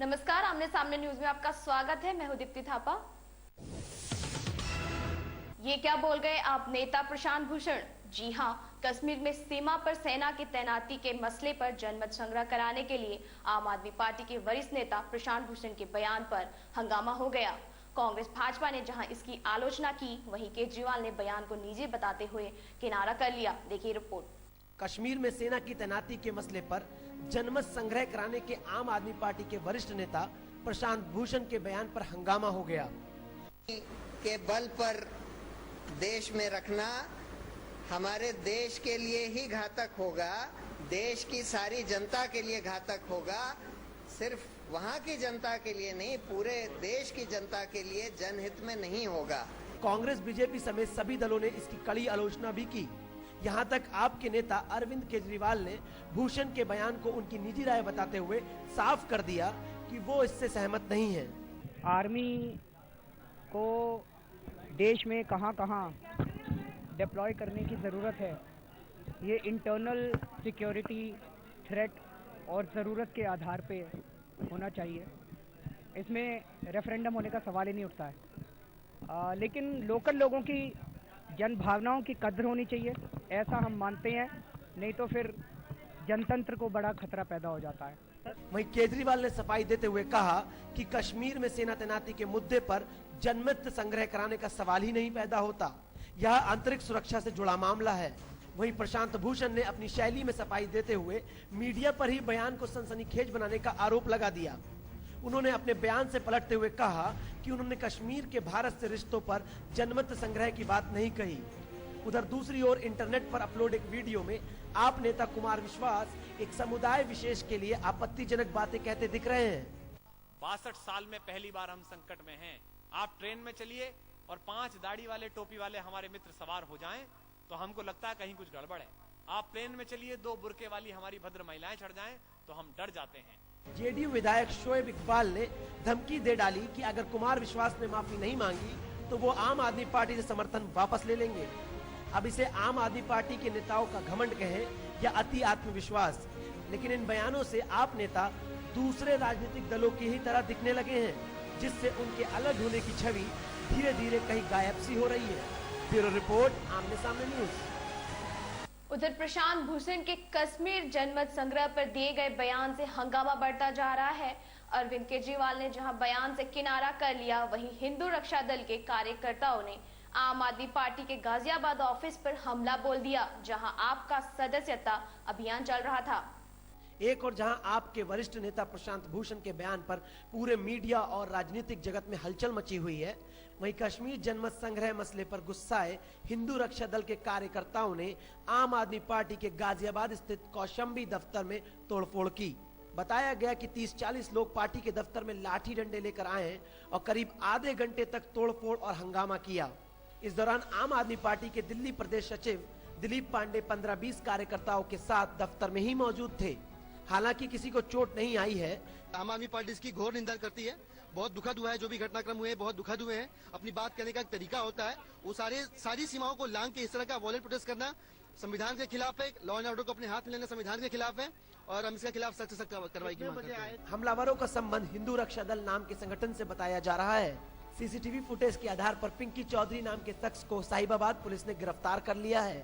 नमस्कार, आमने सामने न्यूज में आपका स्वागत है। मैं हूं दीप्ति थापा। ये क्या बोल गए आप नेता प्रशांत भूषण? जी हां, कश्मीर में सीमा पर सेना की तैनाती के मसले पर जनमत संग्रह कराने के लिए आम आदमी पार्टी के वरिष्ठ नेता प्रशांत भूषण के बयान पर हंगामा हो गया। कांग्रेस भाजपा ने जहां इसकी आलोचना की, वहीं केजरीवाल ने बयान को निजी बताते हुए किनारा कर लिया। देखिए रिपोर्ट। कश्मीर में सेना की तैनाती के मसले पर जनमत संग्रह कराने के आम आदमी पार्टी के वरिष्ठ नेता प्रशांत भूषण के बयान पर हंगामा हो गया। के बल पर देश में रखना हमारे देश के लिए ही घातक होगा, देश की सारी जनता के लिए घातक होगा, सिर्फ वहाँ की जनता के लिए नहीं, पूरे देश की जनता के लिए जनहित में नहीं होगा। कांग्रेस, बीजेपी समेत सभी दलों ने इसकी कड़ी आलोचना भी की। यहाँ तक आपके नेता अरविंद केजरीवाल ने भूषण के बयान को उनकी निजी राय बताते हुए साफ कर दिया कि वो इससे सहमत नहीं है। आर्मी को देश में कहां-कहां डिप्लॉय करने की ज़रूरत है, ये इंटरनल सिक्योरिटी थ्रेट और ज़रूरत के आधार पे होना चाहिए। इसमें रेफरेंडम होने का सवाल ही नहीं उठता है। लेकिन लोकल लोगों की जन भावनाओं की कद्र होनी चाहिए, ऐसा हम मानते हैं, नहीं तो फिर जनतंत्र को बड़ा खतरा पैदा हो जाता है। वहीं केजरीवाल ने सफाई देते हुए कहा कि कश्मीर में सेना तैनाती के मुद्दे पर जनमत संग्रह कराने का सवाल ही नहीं पैदा होता, यह आंतरिक सुरक्षा से जुड़ा मामला है। वहीं प्रशांत भूषण ने अपनी शैली में सफाई देते हुए मीडिया पर ही बयान को सनसनीखेज बनाने का आरोप लगा दिया। उन्होंने अपने बयान से पलटते हुए कहा कि उन्होंने कश्मीर के भारत से रिश्तों पर जनमत संग्रह की बात नहीं कही। उधर दूसरी ओर इंटरनेट पर अपलोड एक वीडियो में आप नेता कुमार विश्वास एक समुदाय विशेष के लिए आपत्तिजनक बातें कहते दिख रहे हैं। 62 साल में पहली बार हम संकट में हैं। आप ट्रेन में चलिए और 5 दाढ़ी वाले टोपी वाले हमारे मित्र सवार हो जाएं तो हमको लगता है कहीं कुछ गड़बड़ है। आप प्लेन में चलिए, 2 बुरके वाली हमारी भद्र महिलाएं चढ़ जाएं तो हम डर जाते हैं। जेडीयू विधायक शोएब इकबाल ने धमकी दे डाली कि अगर कुमार विश्वास ने माफी नहीं मांगी तो वो आम आदमी पार्टी से समर्थन वापस ले लेंगे। अब इसे आम आदमी पार्टी के नेताओं का घमंड कहें या अति आत्मविश्वास, लेकिन इन बयानों से आप नेता दूसरे राजनीतिक दलों की ही तरह दिखने लगे हैं, जिससे उनके अलग होने की छवि धीरे धीरे कहीं गायब सी हो रही है। ब्यूरो रिपोर्ट, आमने सामने न्यूज। उधर प्रशांत भूषण के कश्मीर जनमत संग्रह पर दिए गए बयान से हंगामा बढ़ता जा रहा है। अरविंद केजरीवाल ने जहां बयान से किनारा कर लिया, वहीं हिंदू रक्षा दल के कार्यकर्ताओं ने आम आदमी पार्टी के गाजियाबाद ऑफिस पर हमला बोल दिया, जहां आपका सदस्यता अभियान चल रहा था। एक और जहां आपके वरिष्ठ नेता प्रशांत भूषण के बयान पर पूरे मीडिया और राजनीतिक जगत में हलचल मची हुई है, वहीं कश्मीर जनमत संग्रह मसले पर गुस्साए हिंदू रक्षा दल के कार्यकर्ताओं ने आम आदमी पार्टी के गाजियाबाद स्थित कौशंबी दफ्तर में तोड़फोड़ की। बताया गया कि 30-40 लोग पार्टी के दफ्तर में लाठी डंडे लेकर आए और करीब आधे घंटे तक तोड़फोड़ और हंगामा किया। इस दौरान आम आदमी पार्टी के दिल्ली प्रदेश सचिव दिलीप पांडे 15-20 कार्यकर्ताओं के साथ दफ्तर में ही मौजूद थे। हालांकि किसी को चोट नहीं आई है। आम आदमी पार्टी इसकी घोर निंदा करती है। बहुत दुखद हुआ है, जो भी घटनाक्रम हुए बहुत दुखद हुए हैं। अपनी बात कहने का एक तरीका होता है, वो सारी सीमाओं को लांघ के इस तरह का वॉलेंट प्रोटेस्ट करना संविधान के खिलाफ है। लॉ एंड ऑर्डर को अपने हाथ में लेना संविधान के खिलाफ है और हम इसके खिलाफ सख्त से सख्त कार्रवाई की मांग करते हैं। हमलावरों का संबंध हिंदू रक्षा दल नाम के संगठन से बताया जा रहा है। सीसीटीवी फुटेज के आधार पर पिंकी चौधरी नाम के शख्स को साहिबाबाद पुलिस ने गिरफ्तार कर लिया है।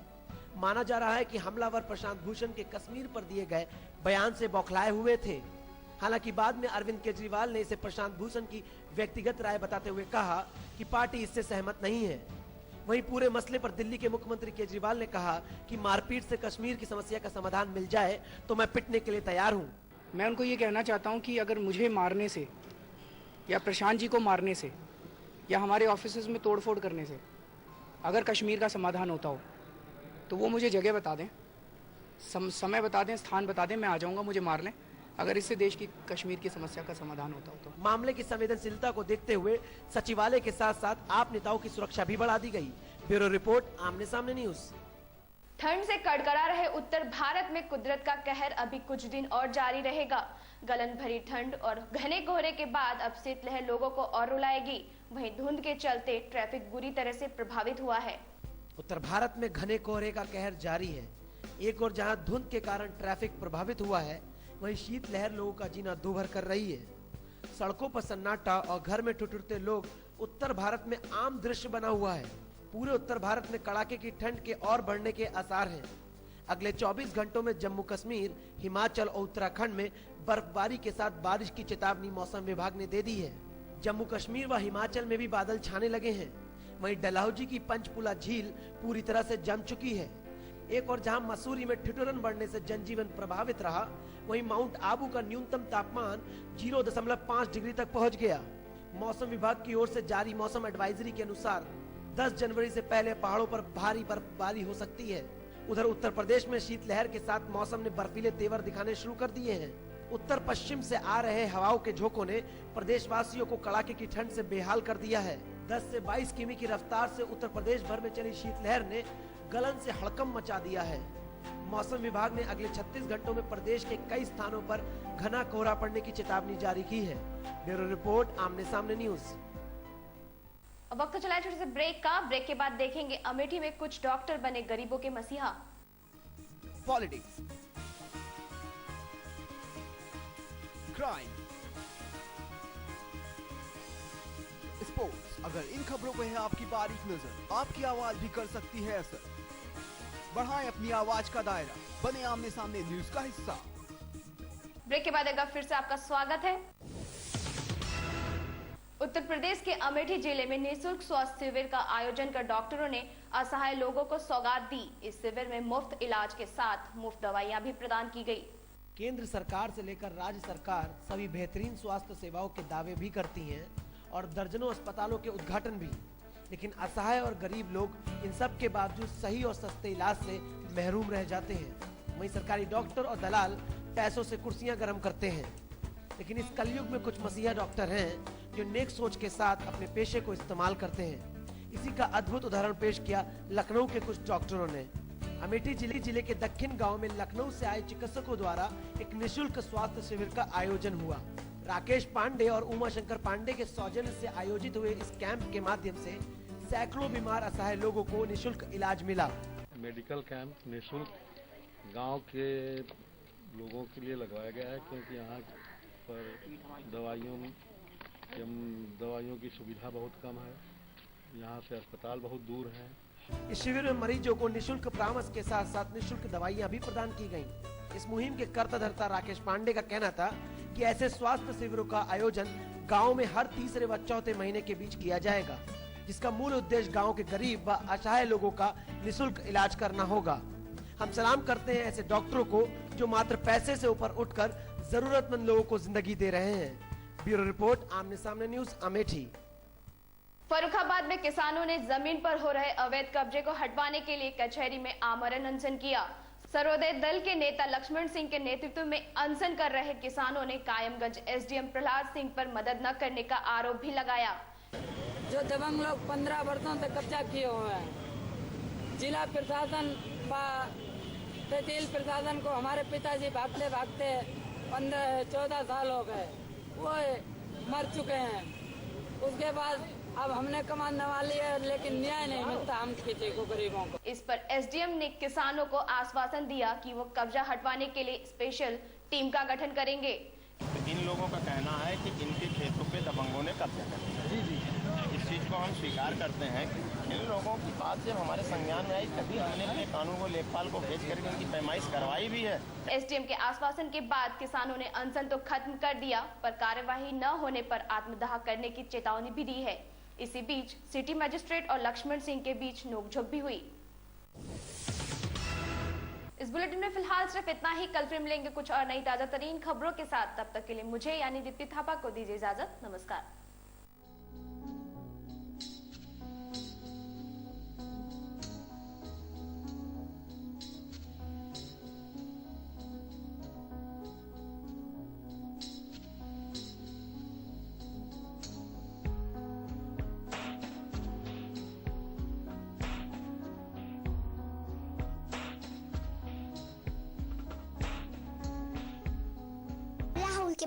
माना जा रहा है कि हमलावर प्रशांत भूषण के कश्मीर पर दिए गए बयान से बौखलाए हुए थे। हालांकि बाद में अरविंद केजरीवाल ने इसे प्रशांत भूषण की व्यक्तिगत राय बताते हुए कहा कि पार्टी इससे सहमत नहीं है। वहीं पूरे मसले पर दिल्ली के मुख्यमंत्री केजरीवाल ने कहा कि मारपीट से कश्मीर की समस्या का समाधान मिल जाए तो मैं पिटने के लिए तैयार हूँ। मैं उनको ये कहना चाहता हूँ कि अगर मुझे मारने से या प्रशांत जी को मारने से या हमारे ऑफिस में तोड़फोड़ करने से अगर कश्मीर का समाधान होता हो तो वो मुझे जगह बता दें, समय बता दें, स्थान बता दें, मैं आ जाऊंगा, मुझे मार लें, अगर इससे देश की कश्मीर की समस्या का समाधान होता हो तो। मामले की संवेदनशीलता को देखते हुए सचिवालय के साथ साथ आप नेताओं की सुरक्षा भी बढ़ा दी गई। ब्यूरो रिपोर्ट, आमने सामने न्यूज। ठंड से कड़कड़ा रहे उत्तर भारत में कुदरत का कहर अभी कुछ दिन और जारी रहेगा। गलन भरी ठंड और घने कोहरे के बाद अब शीतलहर लोगों को और रुलाएगी। वहीं धुंध के चलते ट्रैफिक बुरी तरह से प्रभावित हुआ है। उत्तर भारत में घने कोहरे का कहर जारी है। एक और जहां धुंध के कारण ट्रैफिक प्रभावित हुआ है, वहीं शीतलहर लोगों का जीना दूभर कर रही है। सड़कों पर सन्नाटा और घर में ठिठुरते लोग उत्तर भारत में आम दृश्य बना हुआ है। पूरे उत्तर भारत में कड़ाके की ठंड के और बढ़ने के आसार हैं। अगले 24 घंटों में जम्मू कश्मीर, हिमाचल और उत्तराखंड में बर्फबारी के साथ बारिश की चेतावनी मौसम विभाग ने दे दी है। जम्मू कश्मीर व हिमाचल में भी बादल छाने लगे हैं। वहीं डलहौजी की पंचपुला झील पूरी तरह से जम चुकी है। एक और जहां मसूरी में ठिठुरन बढ़ने से जनजीवन प्रभावित रहा, वहीं माउंट आबू का न्यूनतम तापमान 0.5 डिग्री तक पहुंच गया। मौसम विभाग की ओर से जारी मौसम एडवाइजरी के अनुसार 10 जनवरी से पहले पहाड़ों पर भारी बर्फबारी हो सकती है। उधर उत्तर प्रदेश में शीतलहर के साथ मौसम ने बर्फीले तेवर दिखाने शुरू कर दिए हैं। उत्तर पश्चिम से आ रहे हवाओं के झोंकों ने प्रदेशवासियों को कड़ाके की ठंड से बेहाल कर दिया है। 10 से 22 किमी की रफ्तार से उत्तर प्रदेश भर में चली शीतलहर ने गलन से हड़कंप मचा दिया है। मौसम विभाग ने अगले 36 घंटों में प्रदेश के कई स्थानों पर घना कोहरा पड़ने की चेतावनी जारी की है। ब्यूरो रिपोर्ट, आमने सामने न्यूज। अब वक्त चला छोटे से ब्रेक का। ब्रेक के बाद देखेंगे अमेठी में कुछ डॉक्टर बने गरीबों के मसीहा। Politics, crime, sports. अगर इन खबरों पे है आपकी बारीक नजर, आपकी आवाज भी कर सकती है असर। बढ़ाएं अपनी आवाज का दायरा, बने आमने सामने न्यूज का हिस्सा। ब्रेक के बाद एक बार फिर से आपका स्वागत है। उत्तर प्रदेश के अमेठी जिले में निःशुल्क स्वास्थ्य शिविर का आयोजन कर डॉक्टरों ने असहाय लोगों को सौगात दी। इस शिविर में मुफ्त इलाज के साथ मुफ्त दवाइयां भी प्रदान की गई। केंद्र सरकार से लेकर राज्य सरकार सभी बेहतरीन स्वास्थ्य सेवाओं के दावे भी करती हैं और दर्जनों अस्पतालों के उद्घाटन भी, लेकिन असहाय और गरीब लोग इन सब के बावजूद सही और सस्ते इलाज से महरूम रह जाते हैं। वहीं सरकारी डॉक्टर और दलाल पैसों से कुर्सियां गर्म करते हैं। लेकिन इस कलयुग में कुछ मसीहा डॉक्टर हैं जो नेक सोच के साथ अपने पेशे को इस्तेमाल करते हैं। इसी का अद्भुत उदाहरण पेश किया लखनऊ के कुछ डॉक्टरों ने। अमेठी जिले के दक्षिण गांव में लखनऊ से आए चिकित्सकों द्वारा एक निःशुल्क स्वास्थ्य शिविर का आयोजन हुआ। राकेश पांडे और उमा शंकर पांडे के सौजन्य से आयोजित हुए इस कैंप के माध्यम से सैकड़ों बीमार असहाय लोगों को निःशुल्क इलाज मिला। मेडिकल कैंप निःशुल्क गांव के लोगों के लिए लगवाया गया है, क्योंकि यहाँ पर दवाइयों की सुविधा बहुत कम है। यहाँ से अस्पताल बहुत दूर है। इस शिविर में मरीजों को निःशुल्क परामर्श के साथ साथ निःशुल्क दवाइयां भी प्रदान की गयी। इस मुहिम के कर्ताधर्ता राकेश पांडे का कहना था कि ऐसे स्वास्थ्य शिविरों का आयोजन गांव में हर तीसरे व चौथे महीने के बीच किया जाएगा, जिसका मूल उद्देश्य गांव के गरीब व असहाय लोगों का निःशुल्क इलाज करना होगा। हम सलाम करते हैं ऐसे डॉक्टरों को जो मात्र पैसे से ऊपर उठकर जरूरतमंद लोगों को जिंदगी दे रहे हैं। ब्यूरो रिपोर्ट, आमने सामने न्यूज, अमेठी। फर्रुखाबाद में किसानों ने जमीन पर हो रहे अवैध कब्जे को हटवाने के लिए कचहरी में आमरण अनशन किया। सर्वोदय दल के नेता लक्ष्मण सिंह के नेतृत्व में अनशन कर रहे किसानों ने कायमगंज एसडीएम प्रहलाद सिंह पर मदद न करने का आरोप भी लगाया। जो दबंग लोग 15 वर्षों तक कब्जा किए हुए हैं, जिला प्रशासन तहसील प्रशासन को हमारे पिताजी भागते भागते 14 साल हो गए, वो मर चुके हैं। उसके बाद अब हमने कमान नवा ली है, लेकिन न्याय नहीं मिलता हम किसी को, गरीबों को। इस पर एसडीएम ने किसानों को आश्वासन दिया कि वो कब्जा हटवाने के लिए स्पेशल टीम का गठन करेंगे। इन लोगों का कहना है कि इनके खेतों पे दबंगों ने कब्जा कर लिया। इस चीज को हम स्वीकार करते हैं कि इन लोगों की बात जब हमारे संज्ञान में आई, तभी हमने अपने कानून को लेखपाल को भेज करके उनकी पैमाइश करवाई भी है। एसडीएम के आश्वासन के बाद किसानों ने अनशन तो खत्म कर दिया, पर कार्यवाही न होने पर आत्मदाह करने की चेतावनी भी दी है। इसी बीच सिटी मजिस्ट्रेट और लक्ष्मण सिंह के बीच नोकझोंक भी हुई। इस बुलेटिन में फिलहाल सिर्फ इतना ही। कल फिर मिलेंगे कुछ और नई ताजा तरीन खबरों के साथ। तब तक के लिए मुझे यानी दीप्ति थापा को दीजिए इजाजत। नमस्कार। राहुल के